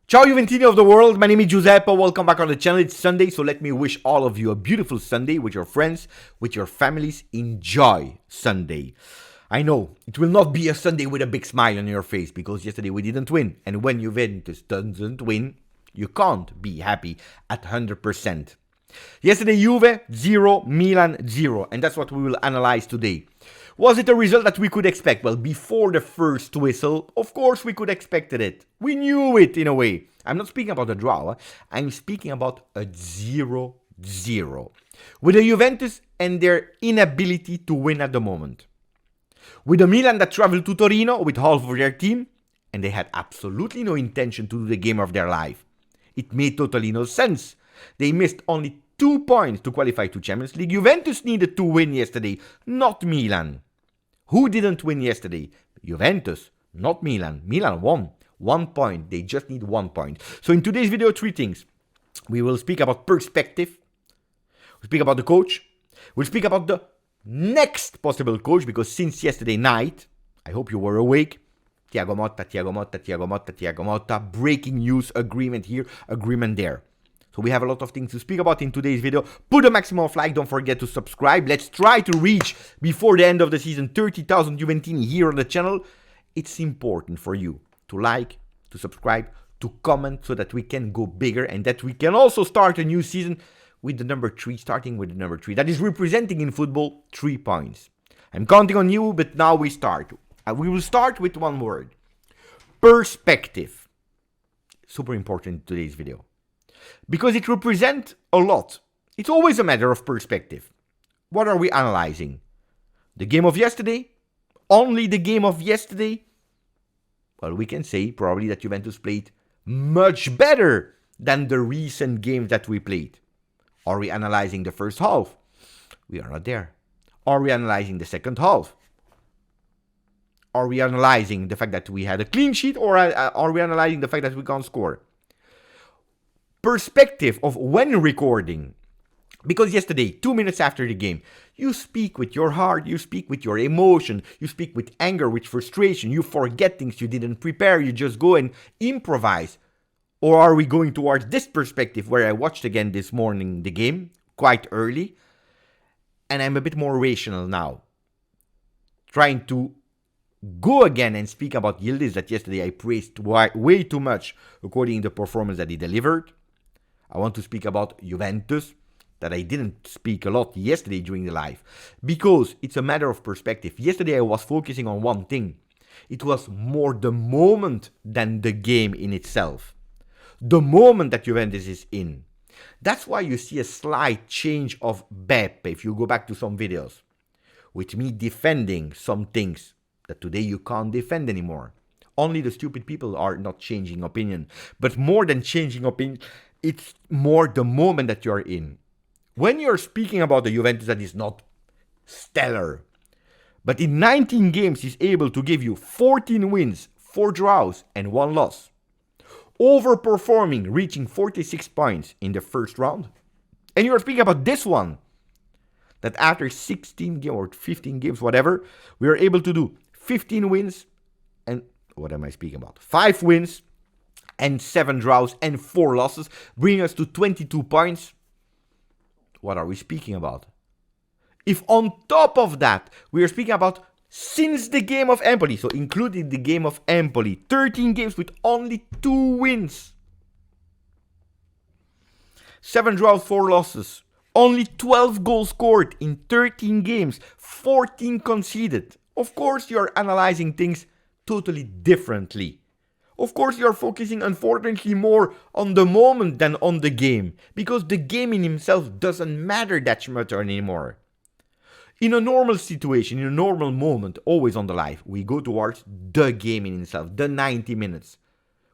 Ciao Juventini of the world, my name is Giuseppe, welcome back on the channel. It's Sunday, so let me wish all of you a beautiful Sunday with your friends, with your families. Enjoy Sunday. I know, it will not be a Sunday with a big smile on your face, because yesterday we didn't win. And when Juventus doesn't win, you can't be happy at 100%. Yesterday Juve 0, Milan 0, and that's what we will analyze today. Was it a result that we could expect? Well, before the first whistle, of course we could expect it. We knew it in a way. I'm not speaking about a draw, I'm speaking about a 0-0. With the Juventus and their inability to win at the moment. With the Milan that traveled to Torino with half of their team, and they had absolutely no intention to do the game of their life. It made totally no sense. They missed only 2 points to qualify to Champions League. Juventus needed to win yesterday, not Milan. Who didn't win yesterday? Juventus, not Milan. Milan won. 1 point. They just need 1 point. So in today's video, 3 things. We will speak about perspective. We'll speak about the coach. We'll speak about the next possible coach, because since yesterday night, I hope you were awake, Thiago Motta, breaking news, agreement here, agreement there. So we have a lot of things to speak about in today's video. Put a maximum of like, don't forget to subscribe. Let's try to reach, before the end of the season, 30,000 Juventini here on the channel. It's important for you to like, to subscribe, to comment, so that we can go bigger and that we can also start a new season with the number 3, starting with the number 3. That is representing in football 3 points. I'm counting on you, but now we start. We will start with one word. Perspective. Super important in today's video. Because it represents a lot. It's always a matter of perspective. What are we analyzing? The game of yesterday? Only the game of yesterday? Well, we can say probably that Juventus played much better than the recent games that we played. Are we analyzing the first half? We are not there. Are we analyzing the second half? Are we analyzing the fact that we had a clean sheet, or are we analyzing the fact that we can't score? Perspective of when recording. Because yesterday, 2 minutes after the game, you speak with your heart, you speak with your emotion, you speak with anger, with frustration, you forget things you didn't prepare, you just go and improvise. Or are we going towards this perspective where I watched again this morning the game, quite early, and I'm a bit more rational now. Trying to go again and speak about Yildiz, that yesterday I praised way too much according to the performance that he delivered. I want to speak about Juventus, that I didn't speak a lot yesterday during the live, because it's a matter of perspective. Yesterday I was focusing on one thing. It was more the moment than the game in itself. The moment that Juventus is in. That's why you see a slight change of Beppe, if you go back to some videos, with me defending some things that today you can't defend anymore. Only the stupid people are not changing opinion. But more than changing opinion, it's more the moment that you're in. When you're speaking about the Juventus that is not stellar, but in 19 games is able to give you 14 wins, 4 draws, and 1 loss. Overperforming, reaching 46 points in the first round. And you're speaking about this one, that after 16 games or 15 games, whatever, we are able to do 15 wins and, what am I speaking about? 5 wins and 7 draws and 4 losses, bringing us to 22 points. What are we speaking about? If on top of that, we are speaking about since the game of Empoli, so including the game of Empoli, 13 games with only 2 wins. 7 draws, 4 losses. Only 12 goals scored in 13 games, 14 conceded. Of course, you're analyzing things totally differently. Of course, you're focusing, unfortunately, more on the moment than on the game, because the game in himself doesn't matter that much anymore. In a normal situation, in a normal moment, always on the live, we go towards the game in itself, the 90 minutes.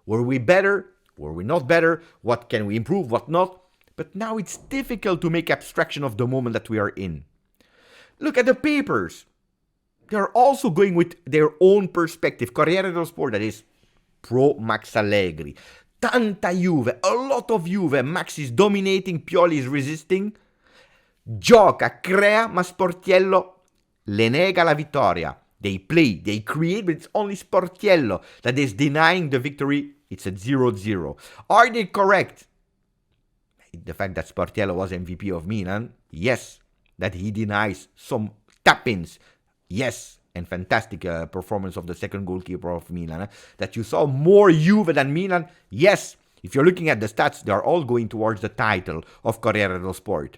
Were we better? Were we not better? What can we improve? What not? But now it's difficult to make abstraction of the moment that we are in. Look at the papers. They're also going with their own perspective. Corriere dello Sport, that is pro Max Allegri. Tanta Juve, a lot of Juve. Max is dominating, Pioli is resisting. Gioca, crea, ma Sportiello le nega la vittoria. They play, they create, but it's only Sportiello that is denying the victory It's at 0-0. Are they correct? The fact that Sportiello was MVP of Milan? Yes. That he denies some tap-ins? Yes. And fantastic performance of the second goalkeeper of Milan. That you saw more Juve than Milan? Yes. If you're looking at the stats, they are all going towards the title of Corriere dello Sport.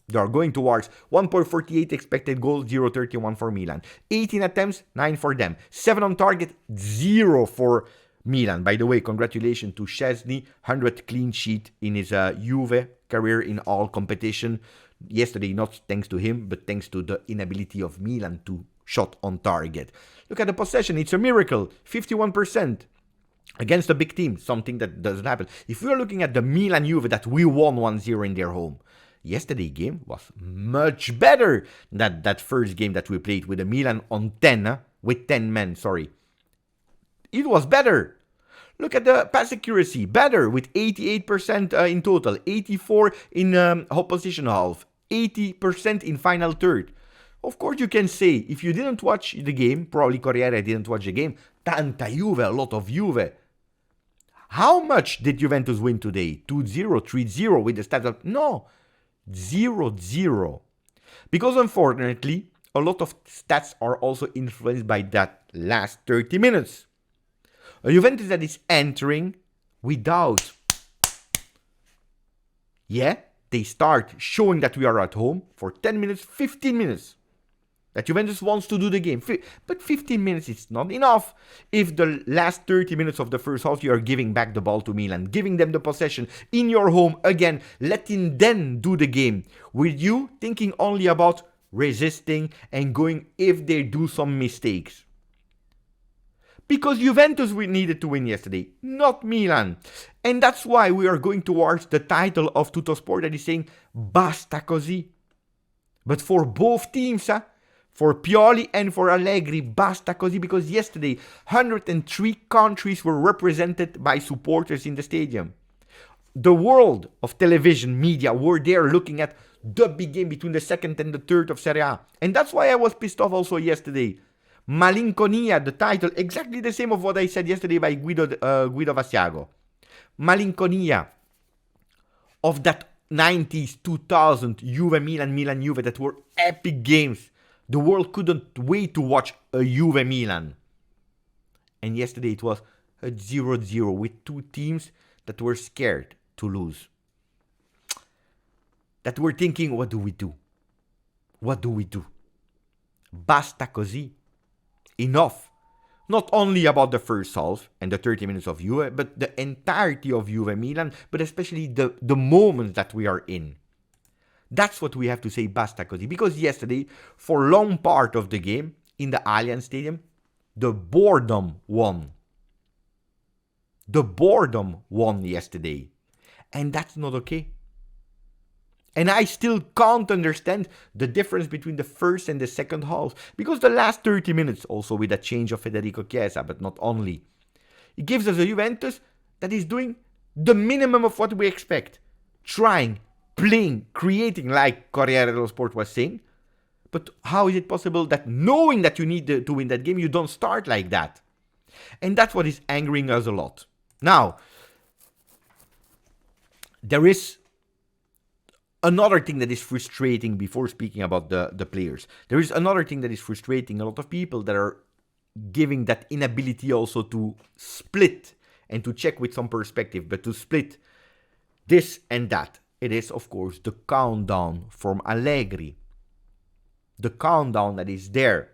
They are going towards 1.48 expected goals, 0.31 for Milan. 18 attempts, 9 for them. 7 on target, 0 for Milan. By the way, congratulations to Szczesny, 100th clean sheet in his Juve career in all competition. Yesterday, not thanks to him, but thanks to the inability of Milan to shot on target. Look at the possession, it's a miracle, 51%. Against a big team, something that doesn't happen. If we are looking at the Milan Juve that we won 1-0 in their home, yesterday's game was much better than that first game that we played with the Milan on 10, with 10 men, sorry. It was better. Look at the pass accuracy, better with 88% in total, 84% in opposition half, 80% in final third. Of course you can say, if you didn't watch the game, probably Corriere didn't watch the game, tanta Juve, a lot of Juve. How much did Juventus win today? 2-0, 3-0 with the stats of... No, 0-0. Because unfortunately, a lot of stats are also influenced by that last 30 minutes. A Juventus that is entering without... Yeah, they start showing that we are at home for 10 minutes, 15 minutes. That Juventus wants to do the game. But 15 minutes is not enough. If the last 30 minutes of the first half you are giving back the ball to Milan, giving them the possession in your home again, letting them do the game, with you thinking only about resisting and going if they do some mistakes. Because Juventus we needed to win yesterday, not Milan. And that's why we are going towards the title of Tuttosport that is saying, basta così. But for both teams, for Pioli and for Allegri, basta così, because yesterday 103 countries were represented by supporters in the stadium. The world of television media were there looking at the big game between the second and the third of Serie A. And that's why I was pissed off also yesterday. Malinconia, the title, exactly the same of what I said yesterday by Guido Vassiago. Malinconia of that 90s, 2000 Juve, Milan, Juve that were epic games. The world couldn't wait to watch a Juve Milan. And yesterday it was a 0-0 with two teams that were scared to lose. That were thinking, what do we do? What do we do? Basta così. Enough. Not only about the first half and the 30 minutes of Juve, but the entirety of Juve Milan, but especially the moments that we are in. That's what we have to say, basta così. Because yesterday, for a long part of the game, in the Allianz Stadium, the boredom won. The boredom won yesterday. And that's not okay. And I still can't understand the difference between the first and the second half. Because the last 30 minutes, also with a change of Federico Chiesa, but not only, it gives us a Juventus that is doing the minimum of what we expect. Trying, playing, creating, like Corriere dello Sport was saying. But how is it possible that knowing that you need to win that game, you don't start like that? And that's what is angering us a lot. Now, there is another thing that is frustrating before speaking about the players. There is another thing that is frustrating a lot of people that are giving that inability also to split and to check with some perspective, but to split this and that. It is, of course, the countdown from Allegri. The countdown that is there,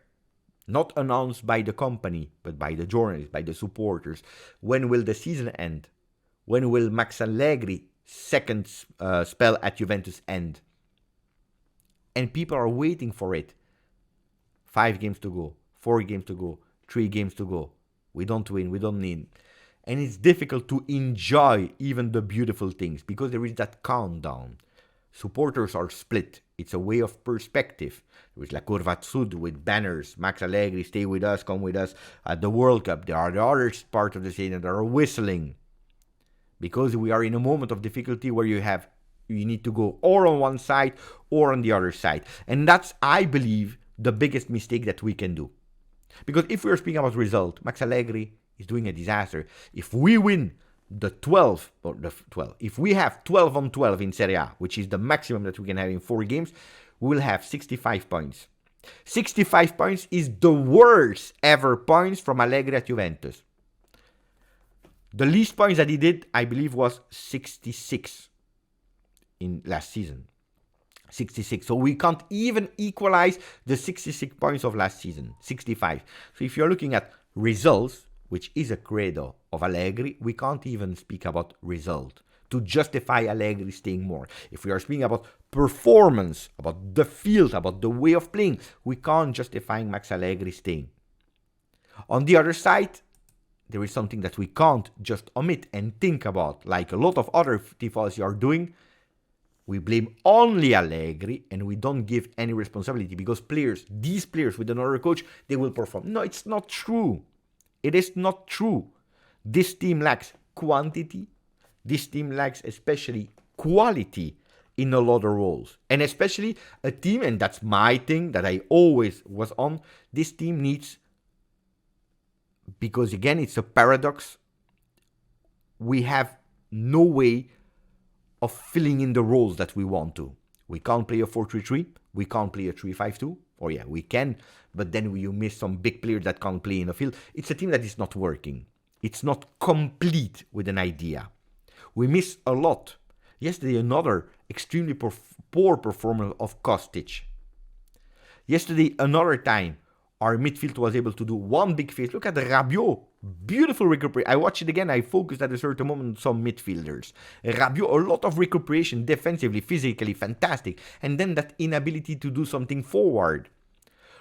not announced by the company, but by the journalists, by the supporters. When will the season end? When will Max Allegri second spell at Juventus end? And people are waiting for it. 5 games to go, 4 games to go, 3 games to go. We don't win, we don't need. And it's difficult to enjoy even the beautiful things because there is that countdown. Supporters are split. It's a way of perspective. There is La Curva Sud with banners. Max Allegri, stay with us, come with us at the World Cup. There are the other parts of the stadium that are whistling. Because we are in a moment of difficulty where you need to go or on one side or on the other side. And that's, I believe, the biggest mistake that we can do. Because if we're speaking about result, Max Allegri is doing a disaster. If we win the 12, or the 12, if we have 12 on 12 in Serie A, which is the maximum that we can have in 4 games, we will have 65 points. 65 points is the worst ever points from Allegri at Juventus. The least points that he did, I believe, was 66 in last season. 66. So we can't even equalize the 66 points of last season. 65. So if you're looking at results, which is a credo of Allegri, we can't even speak about result to justify Allegri staying more. If we are speaking about performance, about the field, about the way of playing, we can't justify Max Allegri staying. On the other side, there is something that we can't just omit and think about, like a lot of other tifosi are doing. We blame only Allegri and we don't give any responsibility because these players with another coach, they will perform. No, it's not true. It is not true. This team lacks quantity. This team lacks especially quality in a lot of roles. And especially a team, and that's my thing that I always was on, this team needs, because again, it's a paradox, we have no way of filling in the roles that we want to. We can't play a 4-3-3, we can't play a 3-5-2, or yeah, we can, but then you miss some big players that can't play in the field. It's a team that is not working. It's not complete with an idea. We miss a lot. Yesterday, another extremely poor performance of Kostic. Yesterday, another time, our midfield was able to do one big face. Look at the Rabiot. Beautiful recuperation. I watched it again. I focused at a certain moment on some midfielders. Rabiot, a lot of recuperation defensively, physically, fantastic. And then that inability to do something forward.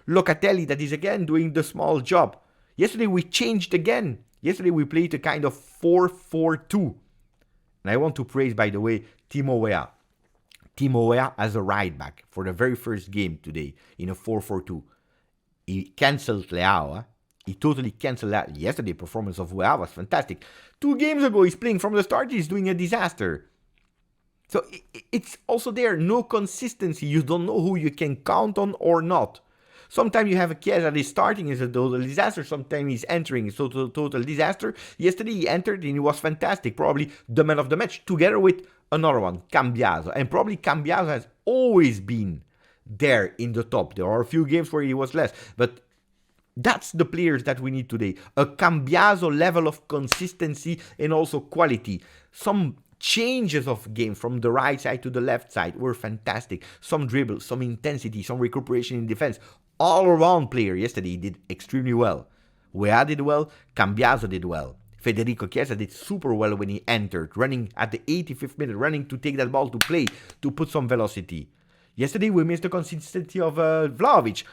Locatelli, that is again doing the small job. Yesterday we changed again. Yesterday we played a kind of 4-4-2. And I want to praise, by the way, Timo Weah. Timo Weah as a right back for the very first game today in a 4-4-2. He cancelled Leao. He totally cancelled that. Yesterday, performance of Weah was fantastic. 2 games ago, he's playing from the start. He's doing a disaster. So it's also there. No consistency. You don't know who you can count on or not. Sometimes you have a Chiesa that is starting, is a total disaster. Sometimes he's entering, it's a total disaster. Yesterday he entered and he was fantastic. Probably the man of the match, together with another one, Cambiaso. And probably Cambiaso has always been there in the top. There are a few games where he was less, but that's the players that we need today. A Cambiaso level of consistency and also quality. Some changes of game from the right side to the left side were fantastic. Some dribbles, some intensity, some recuperation in defense. All around player yesterday did extremely well. Weah did well, Cambiaso did well. Federico Chiesa did super well when he entered, running at the 85th minute, running to take that ball to play, to put some velocity. Yesterday we missed the consistency of Vlahovic,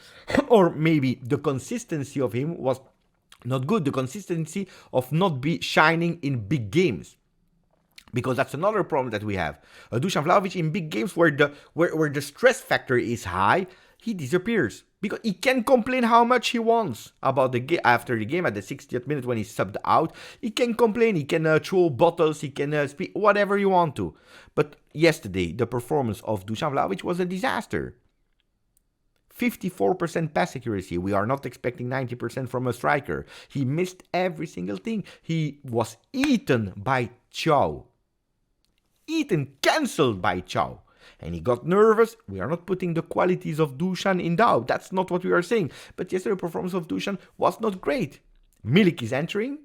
or maybe the consistency of him was not good. The consistency of not be shining in big games, because that's another problem that we have. Dusan Vlahovic in big games where the stress factor is high, he disappears because he can complain how much he wants about the after the game at the 60th minute when he's subbed out. He can complain, he can throw bottles, he can speak whatever you want to. But yesterday, the performance of Dusan Vlahovic was a disaster. 54% pass accuracy. We are not expecting 90% from a striker. He missed every single thing. He was eaten by Ciao. Cancelled by Ciao. And he got nervous. We are not putting the qualities of Dusan in doubt. That's not what we are saying. But yesterday, the performance of Dusan was not great. Milik is entering.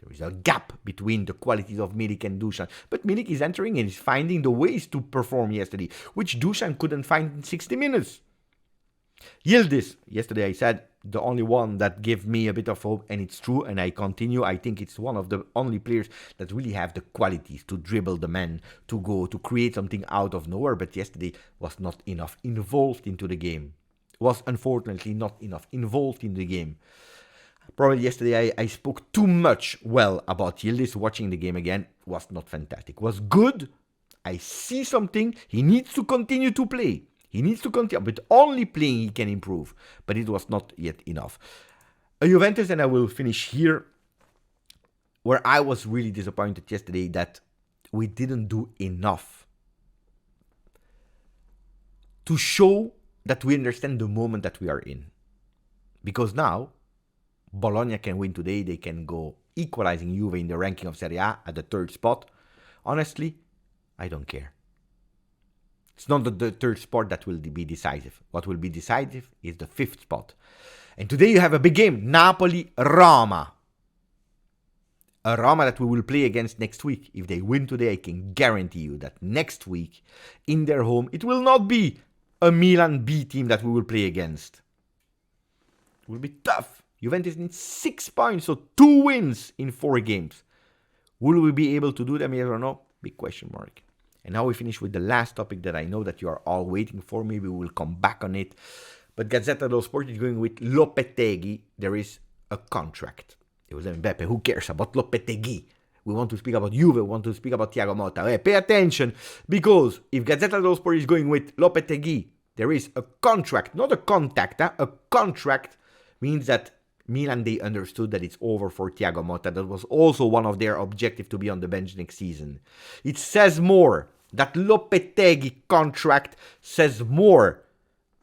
There is a gap between the qualities of Milik and Dusan. But Milik is entering and is finding the ways to perform yesterday, which Dusan couldn't find in 60 minutes. Yildiz, yesterday I said, the only one that gave me a bit of hope, and it's true, and I continue. I think it's one of the only players that really have the qualities to dribble the man, to go, to create something out of nowhere, but yesterday was not enough involved into the game. Was unfortunately not enough involved in the game. Probably yesterday I spoke too much well about Yildiz. Watching the game again was not fantastic. Was good. I see something. He needs to continue to play. He needs to continue, but only playing he can improve. But it was not yet enough. Juventus, and I will finish here, where I was really disappointed yesterday that we didn't do enough to show that we understand the moment that we are in. Because now, Bologna can win today, they can go equalizing Juve in the ranking of Serie A at the 3rd spot. Honestly, I don't care. It's not the 3rd spot that will be decisive. What will be decisive is the 5th spot. And today you have a big game, Napoli-Roma. A Roma that we will play against next week. If they win today, I can guarantee you that next week, in their home, it will not be a Milan B team that we will play against. It will be tough. Juventus needs 6 points, so 2 wins in 4 games. Will we be able to do them, yes or no? Big question mark. And now we finish with the last topic that I know that you are all waiting for. Maybe we will come back on it. But Gazzetta dello Sport is going with Lopetegui. There is a contract. It was Mbappe. Who cares about Lopetegui? We want to speak about Juve. We want to speak about Thiago Motta. Hey, pay attention, because if Gazzetta dello Sport is going with Lopetegui, there is a contract, not a contact. A contract means that Milan, they understood that it's over for Thiago Motta. That was also one of their objectives, to be on the bench next season. It says more. That Lopetegui contract says more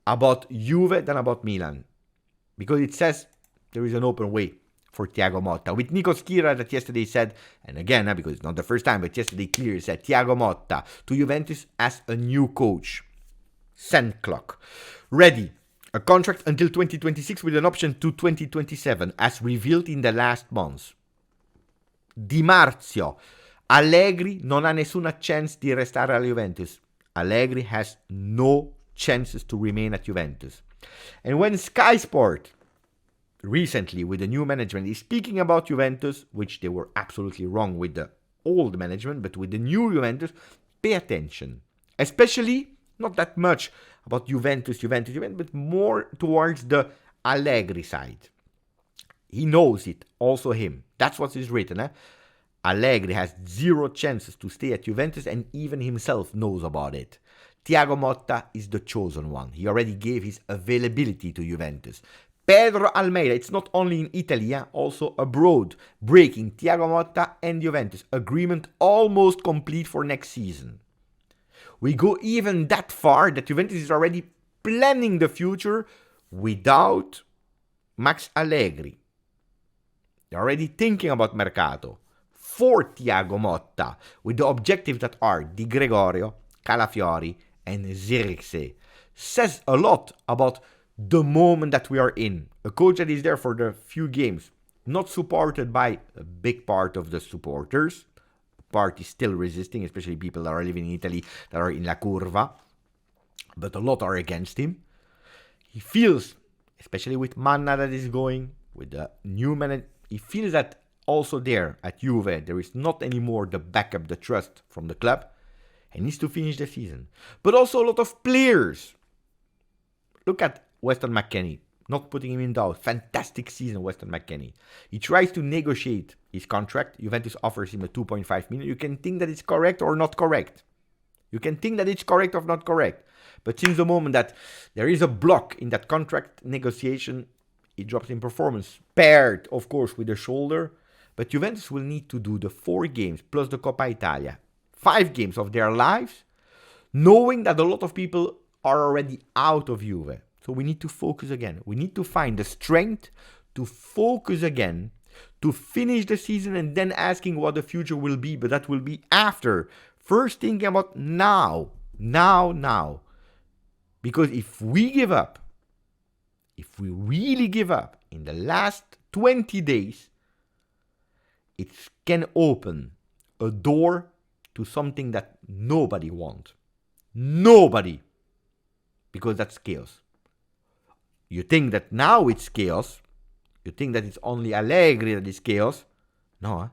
about Juve than about Milan, because it says there is an open way for Thiago Motta. With Nico Schira that yesterday said, and again, because it's not the first time, but yesterday clearly said Thiago Motta to Juventus as a new coach. Send clock. Ready. A contract until 2026 with an option to 2027, as revealed in the last months. Di Marzio. Allegri non ha nessuna chance di restare alla Juventus. Allegri has no chances to remain at Juventus. And when Sky Sport recently with the new management is speaking about Juventus, which they were absolutely wrong with the old management, but with the new Juventus, pay attention. Especially, not that much about Juventus, but more towards the Allegri side. He knows it, also him. That's what is written. Allegri has 0 chances to stay at Juventus, and even himself knows about it. Thiago Motta is the chosen one. He already gave his availability to Juventus. Pedro Almeida, it's not only in Italy, also abroad, breaking Thiago Motta and Juventus. Agreement almost complete for next season. We go even that far that Juventus is already planning the future without Max Allegri. They're already thinking about Mercato for Thiago Motta, with the objectives that are Di Gregorio, Calafiori, and Zirkzee. Says a lot about the moment that we are in. A coach that is there for the few games, not supported by a big part of the supporters. Part is still resisting, especially people that are living in Italy that are in La Curva. But a lot are against him. He feels, especially with Manna that is going, with the new manager, he feels that also there at Juve, there is not anymore the backup, the trust from the club. He needs to finish the season. But also a lot of players. Look at Weston McKennie. Not putting him in doubt. Fantastic season, Weston McKennie. He tries to negotiate his contract. Juventus offers him a 2.5 million. You can think that it's correct or not correct. You can think that it's correct or not correct. But since the moment that there is a block in that contract negotiation, it drops in performance. Paired, of course, with the shoulder. But Juventus will need to do the 4 games plus the Coppa Italia. 5 games of their lives, knowing that a lot of people are already out of Juve. So we need to focus again. We need to find the strength to focus again, to finish the season and then asking what the future will be. But that will be after. First thinking about now. Because if we give up, if we really give up in the last 20 days, it can open a door to something that nobody wants. Nobody. Because that's chaos. You think that now it's chaos. You think that it's only Allegri that is chaos. No.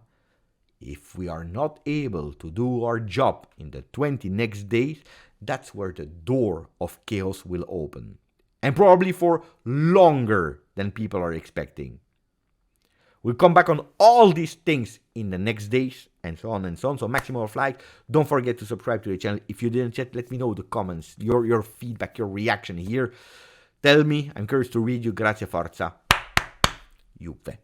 If we are not able to do our job in the 20 next days, that's where the door of chaos will open. And probably for longer than people are expecting. We'll come back on all these things in the next days and so on and so on. So maximum of like. Don't forget to subscribe to the channel. If you didn't yet, let me know the comments, your feedback, your reaction here. Tell me. I'm curious to read you. Grazie, forza. Juve.